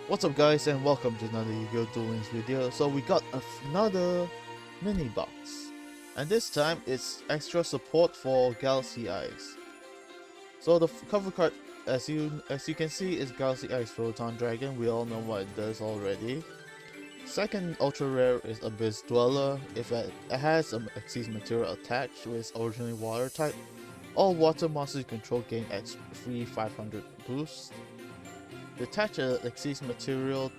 What's up guys and welcome to another Yu-Gi-Oh! Duel Links video. So we got another mini box, and this time it's extra support for Galaxy Eyes. So the cover card, as you can see, is Galaxy Eyes Photon Dragon. We all know what it does already. Second ultra rare is Abyss Dweller. If it has an Xyz material attached with originally water type, all water monsters you control gain free 500 boost. Detach a Xyz material,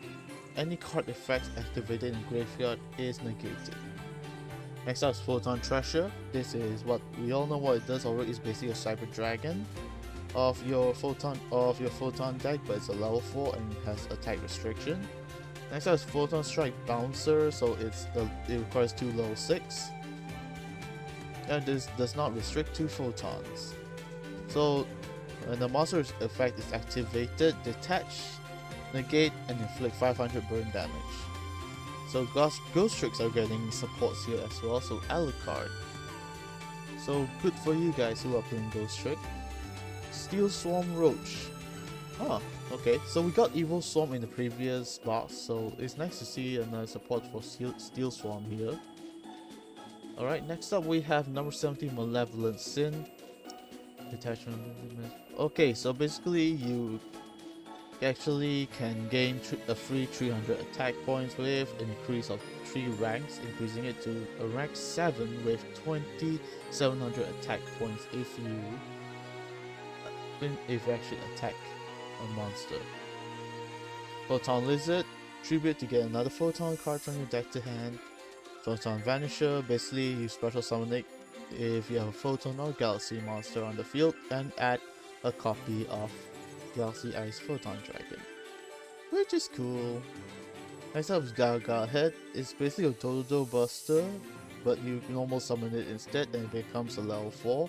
any card effects activated in graveyard is negated. Next up is Photon Treasure. This is what we all know what it does already. It's basically a Cyber Dragon of your Photon deck, but it's a level 4 and has attack restriction. Next up is Photon Strike Bouncer, so it requires 2 level 6. And this does not restrict 2 photons. So when the monster's effect is activated, detach, negate, and inflict 500 burn damage. So Ghost Tricks are getting supports here as well, so Alucard. So good for you guys who are playing Ghost Trick. Steel Swarm Roach. Okay, so we got Evil Swarm in the previous box, so it's nice to see another support for Steel Swarm here. Alright, next up we have number 70 Malevolent Sin. Detachment. Okay, so basically you actually can gain a free 300 attack points with an increase of 3 ranks, increasing it to a rank 7 with 2700 attack points if you actually attack a monster. Photon Lizard, tribute to get another Photon card from your deck to hand. Photon Vanisher, basically you special summon it if you have a Photon or Galaxy monster on the field and add a copy of Galaxy Eyes Photon Dragon, which is cool. Next up is Gaga Head. It's basically a Dodo Buster, but you normal summon it instead and it becomes a level 4.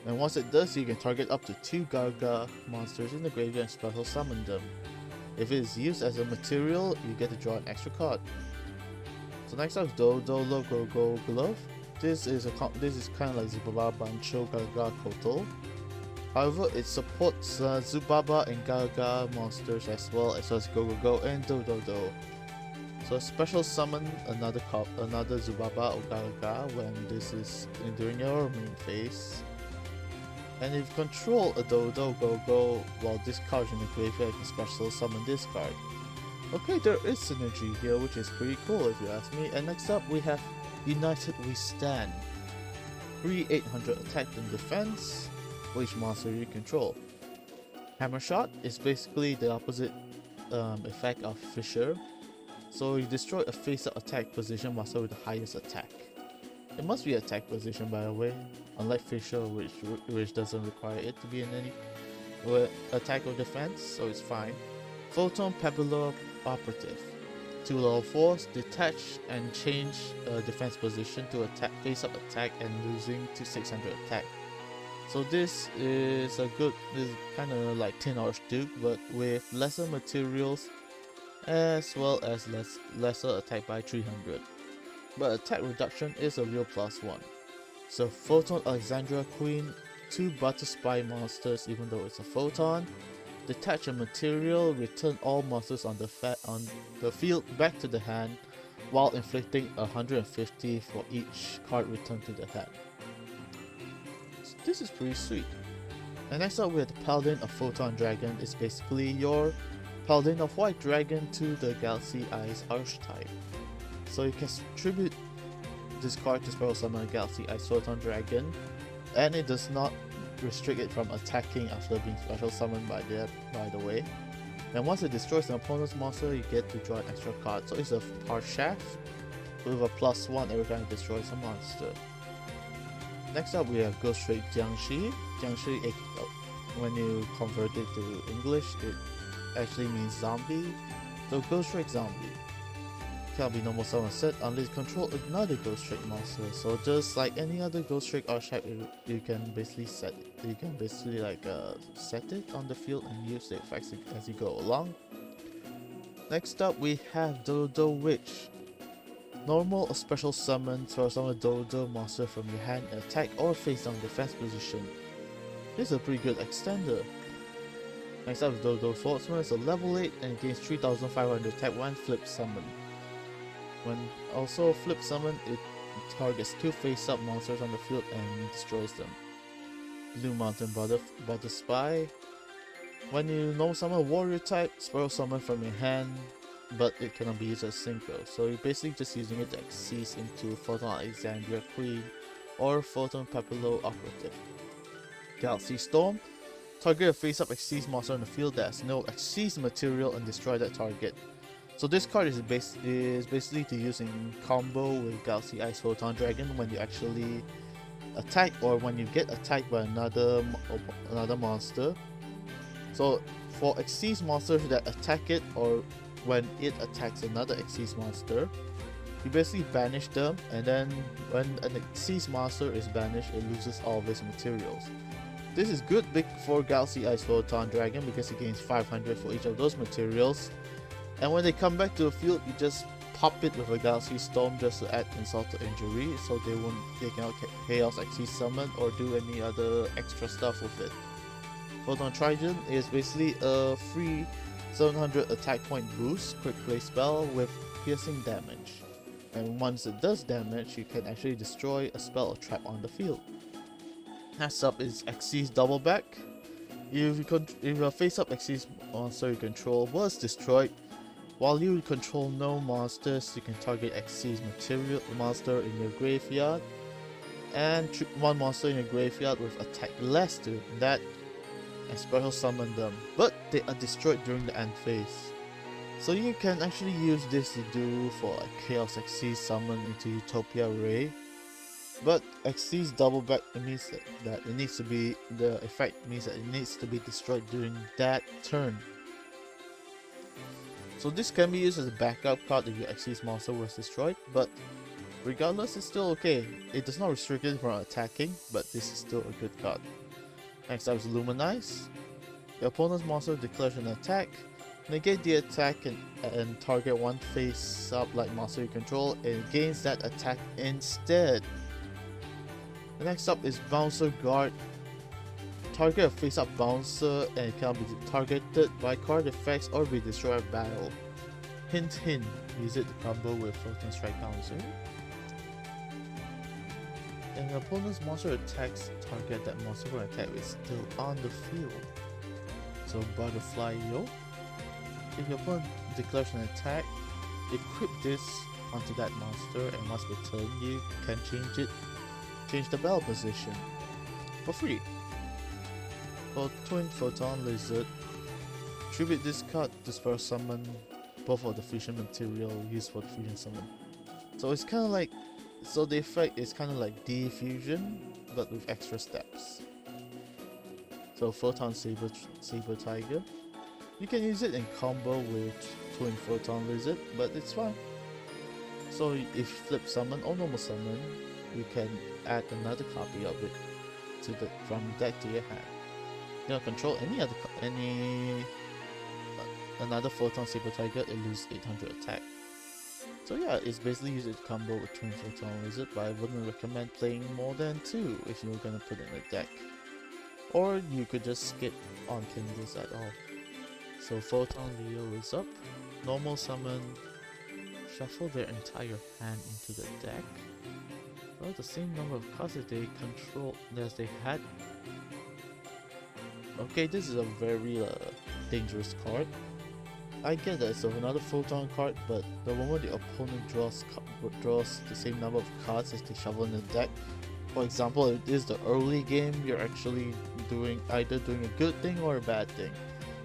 And once it does, you can target up to 2 Gaga monsters in the graveyard and special summon them. If it is used as a material, you get to draw an extra card. So next up is Dodo Logo Glove. This is kind of like Zubaba Bancho Gaga Koto. However, it supports Zubaba and Gaga monsters as well as Go and Dodo. So special summon another Zubaba or Gaga when this is during your main phase. And if you control a Dodo Go while this card is in the graveyard, you can special summon this card. Okay, there is synergy here, which is pretty cool if you ask me. And next up we have United We Stand. Free 800 attack and defense for each monster you control. Hammer Shot is basically the opposite effect of Fissure. So you destroy a face-up attack position monster with the highest attack. It must be attack position by the way, unlike Fissure which doesn't require it to be in any attack or defense, so it's fine. Photon Pebbler Operative. 2 level 4s, detach and change defense position to attack face-up attack and losing to 600 attack. So this is kind of like 10-hour Duke, but with lesser materials as well as lesser attack by 300. But attack reduction is a real +1. So Photon Alexandria Queen, 2 Butter Spy monsters even though it's a Photon. Detach a material, return all monsters on the field back to the hand while inflicting 150 for each card returned to the hand. So this is pretty sweet. And next up we have the Paladin of Photon Dragon. It's basically your Paladin of White Dragon to the Galaxy Eyes archetype. So you can tribute this card to special summon a Galaxy Eyes Photon Dragon, and it does not restrict it from attacking after being special summoned by the way. And once it destroys an opponent's monster, you get to draw an extra card. So it's a Parshaft with a +1 every time it destroys a monster. Next up we have Ghost Trick Jiangshi. Jiangshi, when you convert it to English, it actually means zombie. So Ghost Trick Zombie. Can't be normal summon set unless you control another Ghost Trick monster. So just like any other Ghost Trick archetype, you can basically set it on the field and use the effects as you go along. Next up we have Dodo Witch. Normal or special summon, summon a Dodo monster from your hand and attack or face down defense position. This is a pretty good extender. Next up is Dodo Swordsman. It's a level 8 and it gains 3500 attack when flip summon. When also flip summon, it targets 2 face-up monsters on the field and destroys them. Blue Mountain Butter Spy. When you normal summon a warrior type, Spiral Summon from your hand, but it cannot be used as synchro, so you're basically just using it to Xyz into Photon Alexandria Queen or Photon Papillo Operative. Galaxy Storm. Target a face-up Xyz monster on the field that has no Xyz material and destroy that target. So this card is basically to use in combo with Galaxy Ice Photon Dragon when you actually attack or when you get attacked by another monster. So for Xyz monsters that attack it or when it attacks another Xyz monster, you basically banish them, and then when an Xyz monster is banished, it loses all of its materials. This is good big for Galaxy Ice Photon Dragon because it gains 500 for each of those materials. And when they come back to the field, you just pop it with a Galaxy Storm just to add insult to injury, so they cannot Chaos Xyz summon or do any other extra stuff with it. Photon Triton is basically a free 700 attack point boost quick play spell with piercing damage. And once it does damage, you can actually destroy a spell or trap on the field. Next up is Xyz Double Back. If a face-up Xyz monster you control was destroyed, while you control no monsters, you can target Xyz material monster in your graveyard and one monster in your graveyard with attack less to that and special summon them, but they are destroyed during the end phase. So you can actually use this to do for like Chaos Xyz summon into Utopia Ray. But Xyz Double Back, it means that it needs to be, the effect means that it needs to be destroyed during that turn. So this can be used as a backup card if your Xyz monster was destroyed, but regardless it's still okay. It does not restrict it from attacking, but this is still a good card. Next up is Luminize. Your opponent's monster declares an attack, negate the attack and target one face-up like monster you control and it gains that attack instead. The next up is Bouncer Guard. Target a face-up bouncer and it cannot be targeted by card effects or be destroyed by battle. Hint hint, use it to combo with Photon Strike Bouncer. And the opponent's monster attacks target that monster for attack is still on the field. So Butterfly Yo. If your opponent declares an attack, equip this onto that monster and once per turn you can change the battle position for free. For Twin Photon Lizard, tribute this card to spell summon both of the fusion material used for the fusion summon. So it's kind of like, so the effect is kind of like diffusion but with extra steps. So Photon Saber Tiger, you can use it in combo with Twin Photon Lizard, but it's fine. So if flip summon or normal summon, you can add another copy of it from deck to your hand. You don't control another Photon Saber Tiger, it loses 800 attack. So yeah, it's basically used in combo with Twin Photon Lizard, but I wouldn't recommend playing more than 2 if you're gonna put it in a deck. Or you could just skip on playing this at all. So Photon Leo is up, normal summon, shuffle their entire hand into the deck. Well, the same number of cards that they control as they had. Okay, this is a very dangerous card. I get that it's another Photon card, but the moment the opponent draws the same number of cards as they shuffle in the deck, for example, if it is the early game, you're actually either doing a good thing or a bad thing.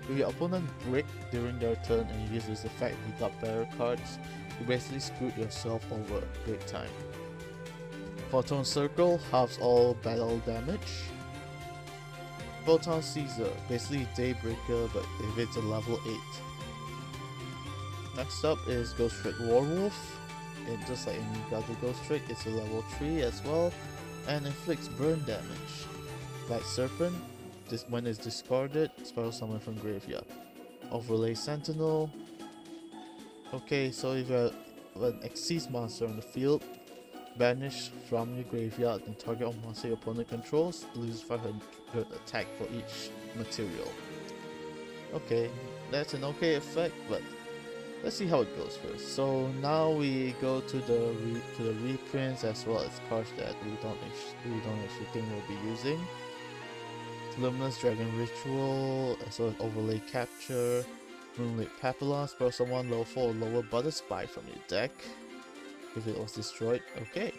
If your opponent brick during their turn and you use this effect, you got better cards, you basically screwed yourself over big time. Photon Circle halves all battle damage. Photon Caesar, basically Daybreaker, but if it's a level 8. Next up is Ghost Trick Warwolf. And just like any other Ghost Trick, it's a level 3 as well, and inflicts burn damage. Like Serpent, when it's discarded, spell summon from graveyard. Overlay Sentinel. Okay, so if you have an Xyz monster on the field, banish from your graveyard and target all monster your opponent controls, lose 500 attack for each material. Okay, that's an okay effect, but let's see how it goes first. So now we go to the reprints as well as cards that we don't actually think we'll be using. Luminous Dragon Ritual, as well as Overlay Capture, Moonlit Papillon, spell someone low 4 or lower Butter Spy from your deck if it was destroyed. Okay.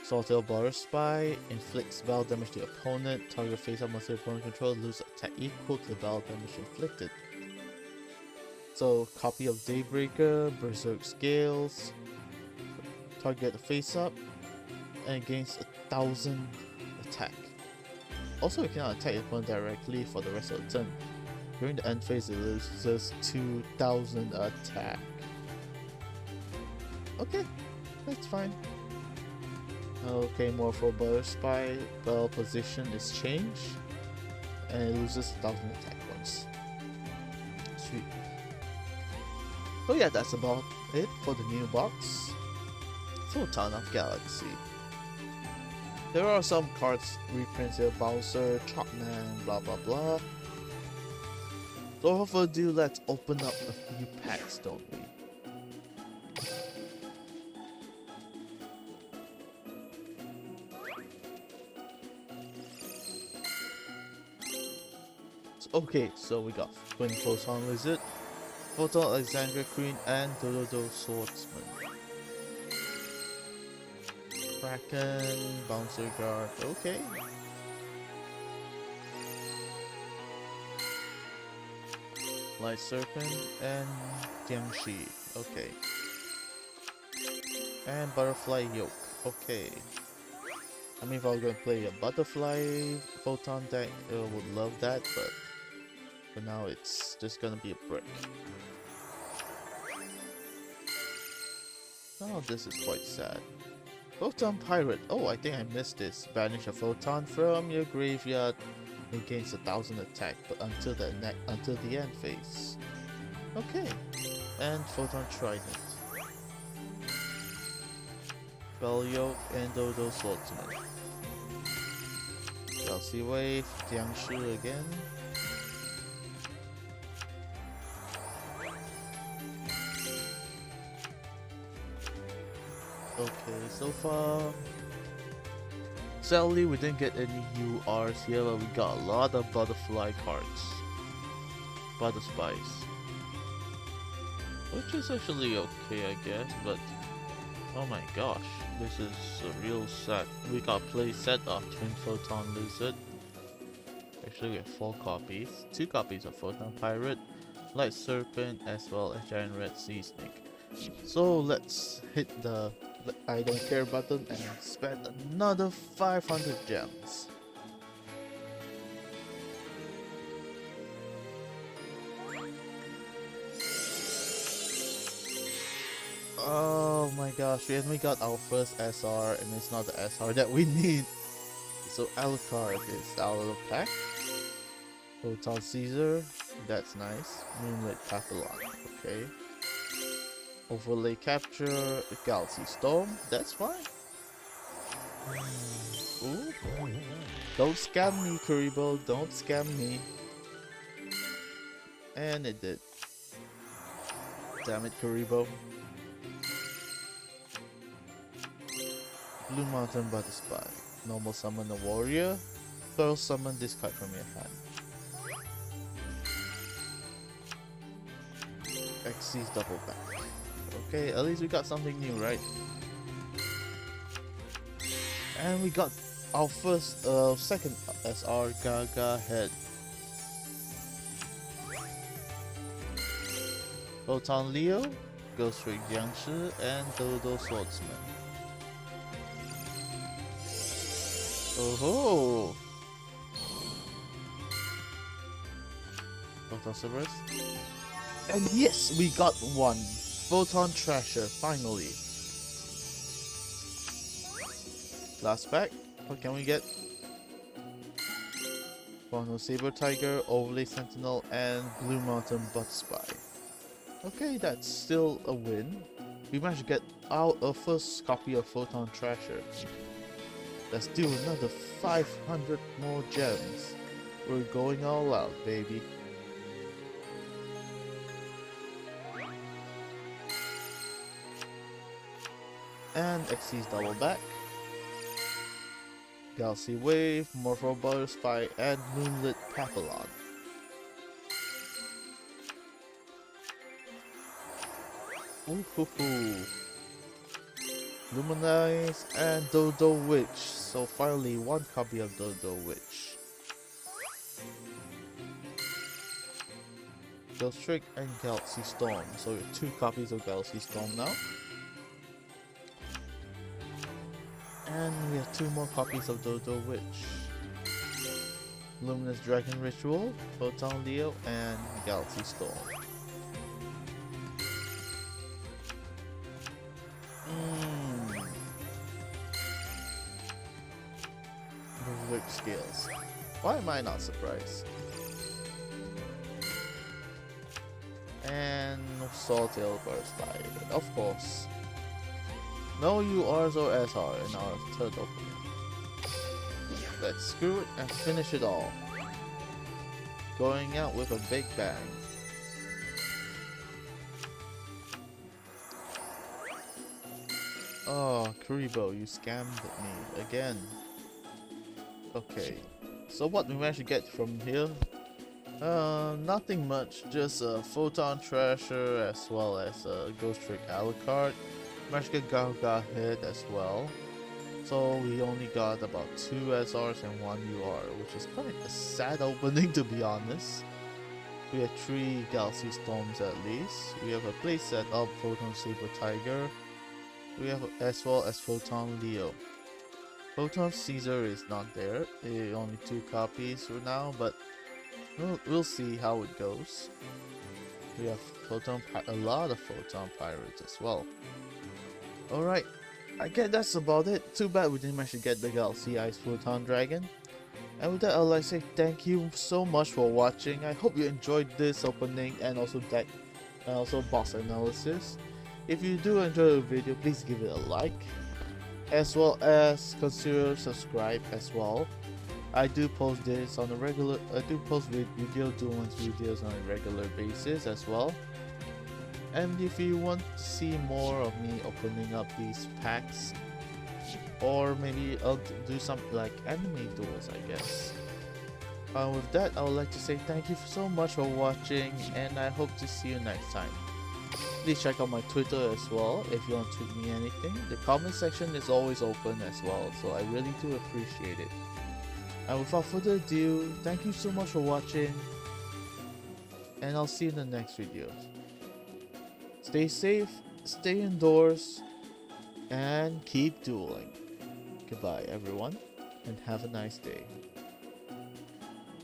Saltail Butter Spy inflicts battle damage to your opponent. Target face up must your opponent control lose attack equal to the battle damage inflicted. So copy of Daybreaker, Berserk Scales, target the face up and gains 1000 attack. Also, you cannot attack your opponent directly for the rest of the turn. During the end phase, it loses 2000 attack. Okay, that's fine. Okay, more for Butter Spy. Bell position is changed, and it loses 1000 attack points. Sweet. So yeah, that's about it for the new box. Photon of Galaxy. There are some cards reprints here, Bowser, Chopman, blah blah blah. So without further ado, let's open up a few packs, don't we? Okay, so we got Twin Photon Lizard, Photon Alexandria Queen, and Dodo Swordsman. Kraken, Bouncer Guard, okay. Light Serpent, and Jiangxi, okay. And Butterfly Yoke, okay. I mean, if I was going to play a Butterfly Photon deck, I would love that, but for now it's just gonna be a brick. Oh, this is quite sad. Photon Pirate. Oh, I think I missed this. Banish a photon from your graveyard. It gains 1000 attack, but until the end phase. Okay. And Photon Trident. Bell Yoke and Dodo Swordsman. Chelsea Wave, Jiangsu again. Okay, so far sadly we didn't get any URs here, but we got a lot of butterfly cards. Butter Spice. Which is actually okay, I guess, but oh my gosh, this is a real set. We got play set of Twin Photon Lizard. Actually we have 4 copies. 2 copies of Photon Pirate, Light Serpent, as well as Giant Red Sea Snake. So let's hit the I don't care button and spend another 500 gems. Oh my gosh, we only got our first SR and it's not the SR that we need. So Alucard is out of the pack. Photon Caesar, that's nice. Moonlit Papillon, okay. Overlay Capture, Galaxy Storm, that's fine. Ooh. Don't scam me, Kuribo, don't scam me. And it did. Damn it, Kuribo. Blue Mountain Butter Spy. Normal summon a warrior. Pearl summon this card from your hand. Xyz double back. Okay, at least we got something new, right? And we got our first, second SR Gaga Head. Photon Leo, Ghost Ring Jiangshi, and Dodo Swordsman. Oh ho! Photon Cerberus. And yes, we got one! Photon Trasher, finally. Last pack, what can we get? Phono Saber Tiger, Overlay Sentinel, and Blue Mountain Butt Spy. Okay, that's still a win. We managed to get out a first copy of Photon Trasher. Let's do another 500 more gems. We're going all out, baby. and Xyz double back, Galaxy Wave, Morpho Butterspy, and Moonlit Papillon. Ooh hoo hoo. Luminize and Dodo Witch. So finally one copy of Dodo Witch. Ghost Trick and Galaxy Storm. So we have 2 copies of Galaxy Storm now. And we have 2 more copies of Dodo Witch. Luminous Dragon Ritual, Photon Leo, and Galaxy Storm. The Witch Scales. Why am I not surprised? And Saltail Butterfly, of course. No URs or SR in our third opening. Let's screw it and finish it all. Going out with a big bang. Oh, Kuribo, you scammed me again. Okay, so what we managed to get from here? Nothing much, just a Photon Treasure as well as a Ghost Trick Alucard. Managed to get Gaga hit as well. So we only got about 2 SRs and 1 UR, which is quite a sad opening to be honest. We have 3 Galaxy Storms at least. We have a playset of Photon Saber Tiger. We have as well as Photon Leo. Photon Caesar is not there. Only 2 copies for now, but we'll see how it goes. We have a lot of Photon Pirates as well. Alright, I guess that's about it. Too bad we didn't manage to get the Galaxy Ice Photon Dragon. And with that, I'd like to say thank you so much for watching. I hope you enjoyed this opening and also deck and also box analysis. If you do enjoy the video, please give it a like, as well as consider subscribe as well. I do post this on a regular. I do post video doings videos on a regular basis as well. And if you want to see more of me opening up these packs, or maybe I'll do something like anime duels, I guess. With that, I would like to say thank you so much for watching, and I hope to see you next time. Please check out my Twitter as well if you want to tweet me anything. The comment section is always open as well, so I really do appreciate it. And without further ado, thank you so much for watching, and I'll see you in the next video. Stay safe, stay indoors, and keep dueling. Goodbye everyone, and have a nice day.